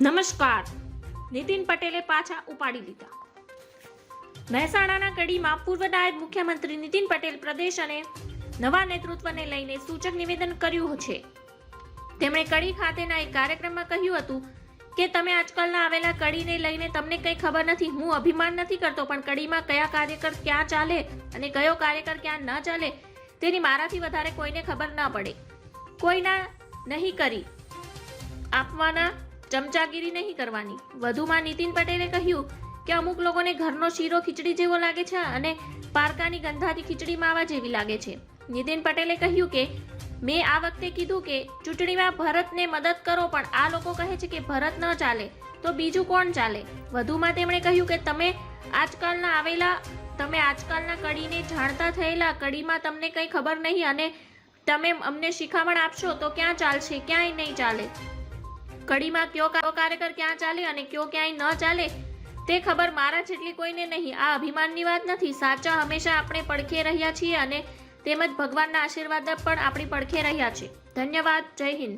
નમસ્કાર. નીતિન પટેલે પાછા ઉપાડી લીધા. મહેસાણાના કડીમાં પૂર્વ નાયબ મુખ્યમંત્રી નીતિન પટેલ પ્રદેશ અને નવા નેતૃત્વને લઈને સૂચક નિવેદન કર્યું છે. તેમણે કડી ખાતેના એક કાર્યક્રમમાં કહ્યું હતું કે તમે આજકાલના આવેલા કડીને લઈને તમને કંઈ ખબર નથી. હું અભિમાન નથી કરતો, પણ કડીમાં કયા કાર્યકર ક્યાં ચાલે અને કયો કાર્યકર ક્યાં ન ચાલે તેની મારાથી વધારે કોઈને ખબર ન પડે. કોઈના નહીં કરી આપવાના ચમચાગીરી નહીં કરવાની. વધુમાં નીતિન પટેલે કહ્યું કે અમુક લોકોને ઘરનો શીરો ખીચડી જેવો લાગે છે અને પારકાની ગંધાતી ખીચડી માવા જેવી લાગે છે. નીતિન પટેલે કહ્યું કે મેં આ વખતે કીધું કે ચૂંટણીમાં ભરતને મદદ કરો, પણ આ લોકો કહે છે કે ભરત ન ચાલે તો બીજું કોણ ચાલે. વધુમાં તેમણે કહ્યું કે તમે આજકાલના કડીને જાણતા થયેલા, કડીમાં તમને કંઈ ખબર નહીં અને તમે અમને શિખામણ આપશો તો ક્યાં ચાલશે, ક્યાંય નહીં ચાલે. કડીમાં કયો કાર્યકર ક્યાં ચાલે અને કયો ક્યાંય ન ચાલે તે ખબર મારા જેટલી કોઈને નહીં. આ અભિમાનની વાત નથી. સાચા હંમેશા આપણે પડખે રહ્યા છીએ અને તેમજ ભગવાનના આશીર્વાદ પણ આપણી પડખે રહ્યા છે. ધન્યવાદ. જય હિન્દ.